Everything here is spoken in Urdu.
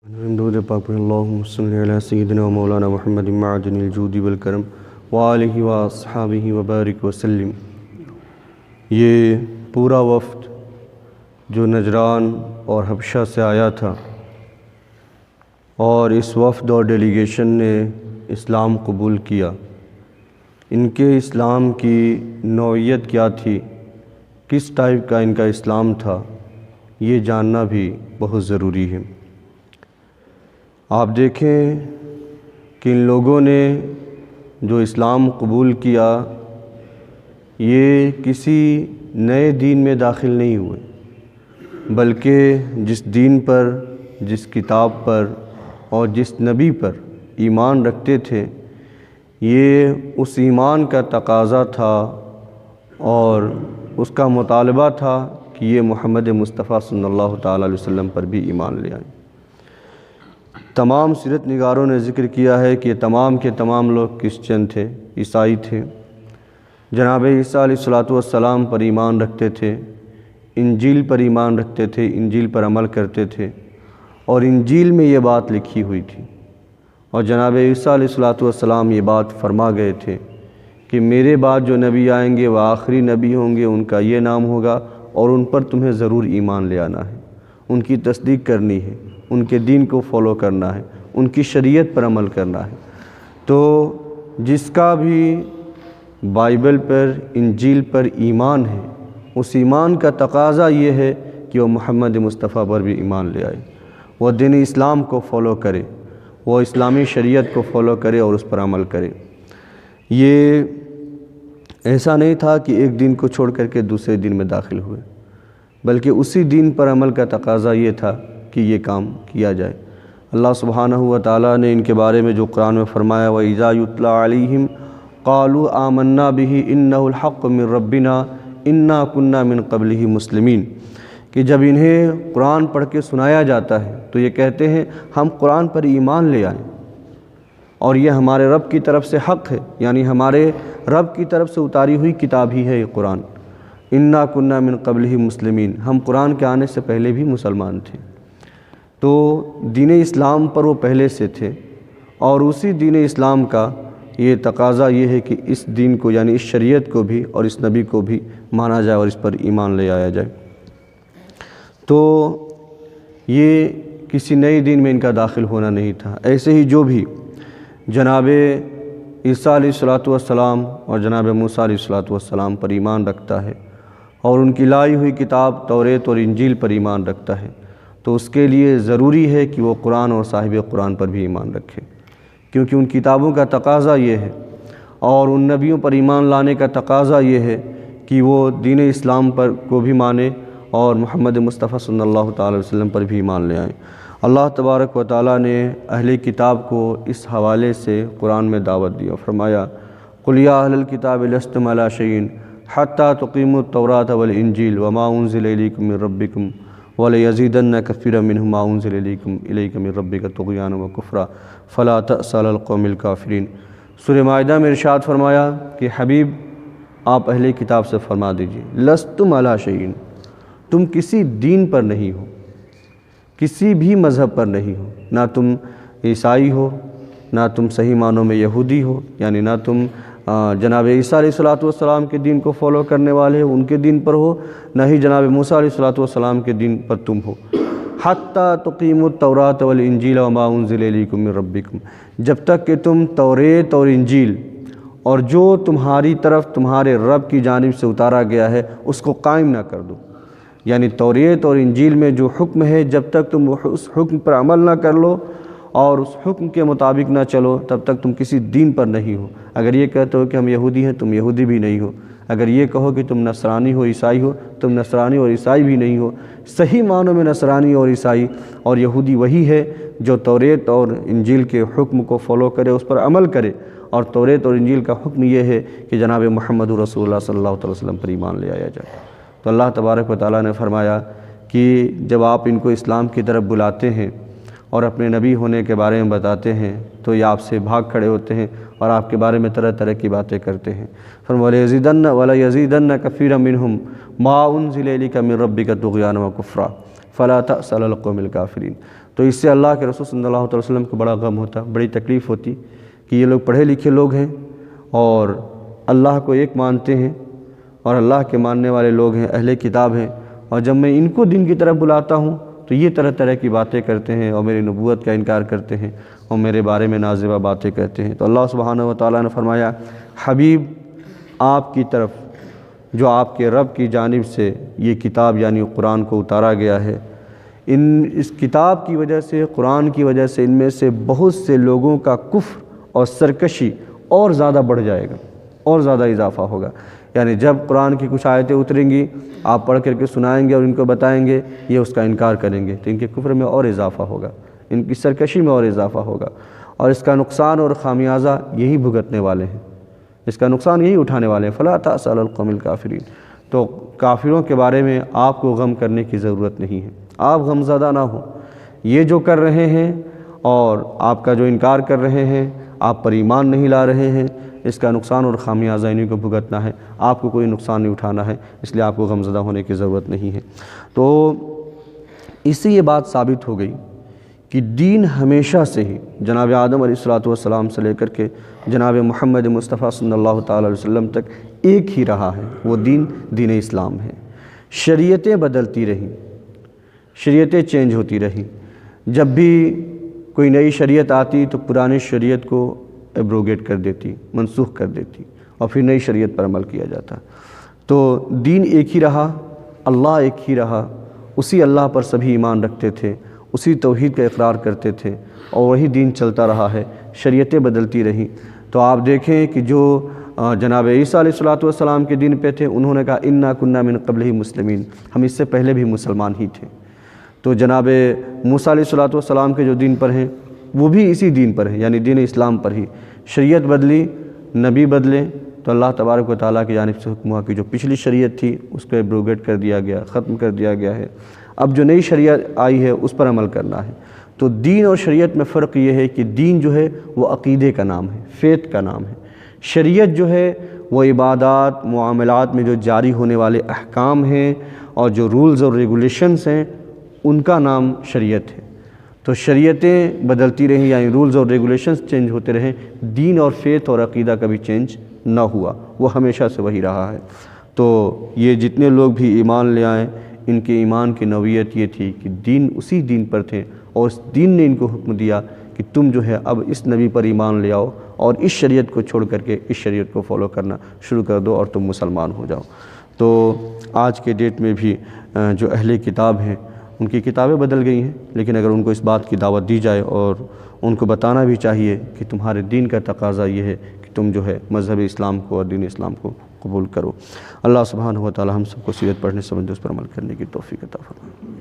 درود پاک پر اللہم صلی علی سیدنا و مولانا محمد معدن الجود والکرم وآلہ واصحابہ وبارک وسلم۔ یہ پورا وفد جو نجران اور حبشہ سے آیا تھا، اور اس وفد اور ڈیلیگیشن نے اسلام قبول کیا، ان کے اسلام کی نوعیت کیا تھی، کس ٹائپ کا ان کا اسلام تھا، یہ جاننا بھی بہت ضروری ہے۔ آپ دیکھیں کہ ان لوگوں نے جو اسلام قبول کیا، یہ کسی نئے دین میں داخل نہیں ہوئے، بلکہ جس دین پر، جس کتاب پر اور جس نبی پر ایمان رکھتے تھے، یہ اس ایمان کا تقاضا تھا اور اس کا مطالبہ تھا کہ یہ محمد مصطفیٰ صلی اللہ تعالیٰ علیہ وسلم پر بھی ایمان لے آئیں۔ تمام سیرت نگاروں نے ذکر کیا ہے کہ تمام کے تمام لوگ کرسچن تھے، عیسائی تھے، جناب عیسیٰ علیہ السلام پر ایمان رکھتے تھے، انجیل پر ایمان رکھتے تھے، انجیل پر عمل کرتے تھے، اور انجیل میں یہ بات لکھی ہوئی تھی، اور جناب عیسیٰ علیہ السلام یہ بات فرما گئے تھے کہ میرے بعد جو نبی آئیں گے وہ آخری نبی ہوں گے، ان کا یہ نام ہوگا، اور ان پر تمہیں ضرور ایمان لے آنا ہے، ان کی تصدیق کرنی ہے، ان کے دین کو فالو کرنا ہے، ان کی شریعت پر عمل کرنا ہے۔ تو جس کا بھی بائبل پر، انجیل پر ایمان ہے، اس ایمان کا تقاضا یہ ہے کہ وہ محمد مصطفیٰ پر بھی ایمان لے آئے، وہ دین اسلام کو فالو کرے، وہ اسلامی شریعت کو فالو کرے اور اس پر عمل کرے۔ یہ ایسا نہیں تھا کہ ایک دین کو چھوڑ کر کے دوسرے دین میں داخل ہوئے، بلکہ اسی دین پر عمل کا تقاضا یہ تھا کہ یہ کام کیا جائے۔ اللہ سبحانہ و تعالیٰ نے ان کے بارے میں جو قرآن میں فرمایا، وَإِذَا يُتْلَىٰ عَلَيْهِمْ قَالُوا آمَنَّا بِهِ إِنَّهُ الْحَقُّ مِن رَّبِّنَا إِنَّا كُنَّا مِن قَبْلِهِ مُسْلِمِينَ، کہ جب انہیں قرآن پڑھ کے سنایا جاتا ہے تو یہ کہتے ہیں ہم قرآن پر ایمان لے آئیں، اور یہ ہمارے رب کی طرف سے حق ہے، یعنی ہمارے رب کی طرف سے اتاری ہوئی کتاب ہی ہے یہ قرآن۔ اِنَّا كُنَّا مِن قَبْلِهِ مُسْلِمِينَ، ہم قرآن کے آنے سے پہلے بھی مسلمان تھے۔ تو دین اسلام پر وہ پہلے سے تھے، اور اسی دین اسلام کا یہ تقاضا یہ ہے کہ اس دین کو، یعنی اس شریعت کو بھی اور اس نبی کو بھی مانا جائے اور اس پر ایمان لے آیا جائے۔ تو یہ کسی نئے دین میں ان کا داخل ہونا نہیں تھا۔ ایسے ہی جو بھی جناب عیسیٰ علیہ السلام اور جناب موسیٰ علیہ السلام پر ایمان رکھتا ہے، اور ان کی لائی ہوئی کتاب توریت اور انجیل پر ایمان رکھتا ہے، تو اس کے لیے ضروری ہے کہ وہ قرآن اور صاحب قرآن پر بھی ایمان رکھے، کیونکہ ان کتابوں کا تقاضا یہ ہے، اور ان نبیوں پر ایمان لانے کا تقاضا یہ ہے کہ وہ دین اسلام پر کو بھی مانے اور محمد مصطفیٰ صلی اللہ تعالی علیہ وسلم پر بھی ایمان لے آئیں۔ اللہ تبارک و تعالیٰ نے اہل کتاب کو اس حوالے سے قرآن میں دعوت دیا، فرمایا قُلْ يَا أَهْلَ الْكِتَابِ لَسْتُمْ عَلَىٰ شَيْءٍ حَتَّىٰ تُقِيمُوا التَّوْرَاةَ وَالْإِنْجِيلَ وَمَا أُنزِلَ إِلَيْكُم مِّن رَّبِّكُمْ وَلَيَزِيدَنَّ كَثِيرًا مِّنْهُم مَّا أُنزِلَ إِلَيْكَ مِن رَّبِّكَ طُغْيَانًا وَكُفْرًا فَلَا تَأْسَ عَلَى الْقَوْمِ الْكَافِرِينَ۔ سورہ مائدہ میں ارشاد فرمایا کہ حبیب آپ اہل کتاب سے فرما دیجئے، لستم علی شیء، تم کسی دین پر نہیں ہو، کسی بھی مذہب پر نہیں ہو، نہ تم عیسائی ہو، نہ تم صحیح معنوں میں یہودی ہو، یعنی نہ تم جناب عیسیٰ علیہ السلام کے دین کو فالو کرنے والے ہو، ان کے دین پر ہو، نہ ہی جناب موسیٰ علیہ السلام کے دین پر تم ہو۔ حتیٰ تقیموا التوراۃ والانجیل وما انزل الیکم من ربکم، جب تک کہ تم توریت اور انجیل اور جو تمہاری طرف تمہارے رب کی جانب سے اتارا گیا ہے اس کو قائم نہ کر دو، یعنی توریت اور انجیل میں جو حکم ہے جب تک تم اس حکم پر عمل نہ کر لو اور اس حکم کے مطابق نہ چلو، تب تک تم کسی دین پر نہیں ہو۔ اگر یہ کہتے ہو کہ ہم یہودی ہیں، تم یہودی بھی نہیں ہو۔ اگر یہ کہو کہ تم نصرانی ہو، عیسائی ہو، تم نصرانی اور عیسائی بھی نہیں ہو۔ صحیح معنوں میں نصرانی اور عیسائی اور یہودی وہی ہے جو توریت اور انجیل کے حکم کو فالو کرے، اس پر عمل کرے، اور توریت اور انجیل کا حکم یہ ہے کہ جناب محمد رسول اللہ صلی اللہ علیہ وسلم پر ایمان لے آیا جائے۔ تو اللہ تبارک و تعالیٰ نے فرمایا کہ جب آپ ان کو اسلام کی طرف بلاتے ہیں اور اپنے نبی ہونے کے بارے میں بتاتے ہیں تو یہ آپ سے بھاگ کھڑے ہوتے ہیں اور آپ کے بارے میں طرح طرح کی باتیں کرتے ہیں۔ فَوَلَيَزِيدَنَّ وَلَيَزِيدَنَّ كَثِيرًا مِّنْهُمْ مَا أُنزِلَ إِلَيْكَ مِن رَّبِّكَ طُغْيَانًا وَكُفْرًا فَلَا تَأْسَ عَلَى الْقَوْمِ الْكَافِرِينَ۔ تو اس سے اللہ کے رسول صلی اللہ علیہ وسلم کو بڑا غم ہوتا، بڑی تکلیف ہوتی کہ یہ لوگ پڑھے لکھے لوگ ہیں اور اللہ کو ایک مانتے ہیں اور اللہ کے ماننے والے لوگ ہیں، اہل کتاب ہیں، اور جب میں ان کو دین کی طرف بلاتا ہوں تو یہ طرح طرح کی باتیں کرتے ہیں اور میری نبوت کا انکار کرتے ہیں اور میرے بارے میں نازیبہ باتیں کہتے ہیں۔ تو اللہ سبحانہ و تعالیٰ نے فرمایا، حبیب آپ کی طرف جو آپ کے رب کی جانب سے یہ کتاب یعنی قرآن کو اتارا گیا ہے، اس کتاب کی وجہ سے، قرآن کی وجہ سے ان میں سے بہت سے لوگوں کا کفر اور سرکشی اور زیادہ بڑھ جائے گا، اور زیادہ اضافہ ہوگا۔ یعنی جب قرآن کی کچھ آیتیں اتریں گی، آپ پڑھ کر کے سنائیں گے اور ان کو بتائیں گے، یہ اس کا انکار کریں گے تو ان کے کفر میں اور اضافہ ہوگا، ان کی سرکشی میں اور اضافہ ہوگا، اور اس کا نقصان اور خامیازہ یہی بھگتنے والے ہیں، اس کا نقصان یہی اٹھانے والے ہیں۔ فَلَا تَأْسَ عَلَى الْقَوْمِ الْكَافِرِينَ۔ تو کافروں کے بارے میں آپ کو غم کرنے کی ضرورت نہیں ہے، آپ غمزدہ نہ ہوں۔ یہ جو کر رہے ہیں اور آپ کا جو انکار کر رہے ہیں، آپ پر ایمان نہیں لا رہے ہیں، اس کا نقصان اور خامیازہ انہیں کو بھگتنا ہے، آپ کو کوئی نقصان نہیں اٹھانا ہے، اس لیے آپ کو غمزدہ ہونے کی ضرورت نہیں ہے۔ تو اس سے یہ بات ثابت ہو گئی کہ دین ہمیشہ سے ہی جناب آدم علیہ السلام سے لے کر کے جناب محمد مصطفیٰ صلی اللہ تعالیٰ علیہ وسلم تک ایک ہی رہا ہے، وہ دین اسلام ہے۔ شریعتیں بدلتی رہیں، شریعتیں چینج ہوتی رہیں، جب بھی کوئی نئی شریعت آتی تو پرانی شریعت کو ایبروگیٹ کر دیتی، منسوخ کر دیتی، اور پھر نئی شریعت پر عمل کیا جاتا۔ تو دین ایک ہی رہا، اللہ ایک ہی رہا، اسی اللہ پر سبھی ایمان رکھتے تھے، اسی توحید کا اقرار کرتے تھے، اور وہی دین چلتا رہا ہے۔ شریعتیں بدلتی رہیں تو آپ دیکھیں کہ جو جناب عیسیٰ علیہ السلام کے دین پہ تھے، انہوں نے کہا انا کنا من قبلہ مسلمین، ہم اس سے پہلے بھی مسلمان ہی تھے۔ تو جناب موسیٰ علیہ السلام کے جو دین پر ہیں وہ بھی اسی دین پر ہیں، یعنی دین اسلام پر ہی۔ شریعت بدلی، نبی بدلے تو اللہ تبارک و تعالیٰ کی جانب سے حکم ہوا کہ جو پچھلی شریعت تھی اس کو ایبروگیٹ کر دیا گیا، ختم کر دیا گیا ہے، اب جو نئی شریعت آئی ہے اس پر عمل کرنا ہے۔ تو دین اور شریعت میں فرق یہ ہے کہ دین جو ہے وہ عقیدے کا نام ہے، فیتھ کا نام ہے۔ شریعت جو ہے وہ عبادات، معاملات میں جو جاری ہونے والے احکام ہیں اور جو رولز اور ریگولیشنز ہیں ان کا نام شریعت ہے۔ تو شریعتیں بدلتی رہیں یعنی رولز اور ریگولیشنز چینج ہوتے رہیں، دین اور فیتھ اور عقیدہ کبھی چینج نہ ہوا، وہ ہمیشہ سے وہی رہا ہے۔ تو یہ جتنے لوگ بھی ایمان لے آئیں، ان کے ایمان کی نوعیت یہ تھی کہ دین اسی دین پر تھے، اور اس دین نے ان کو حکم دیا کہ تم جو ہے اب اس نبی پر ایمان لے آؤ اور اس شریعت کو چھوڑ کر کے اس شریعت کو فالو کرنا شروع کر دو اور تم مسلمان ہو جاؤ۔ تو آج کے ڈیٹ میں بھی جو اہل کتاب ہیں ان کی کتابیں بدل گئی ہیں، لیکن اگر ان کو اس بات کی دعوت دی جائے اور ان کو بتانا بھی چاہیے کہ تمہارے دین کا تقاضا یہ ہے کہ تم جو ہے مذہب اسلام کو اور دین اسلام کو قبول کرو۔ اللہ سبحانہ و تعالی ہم سب کو سیرت پڑھنے سمجھنے اس پر عمل کرنے کی توفیق عطا فرمائے۔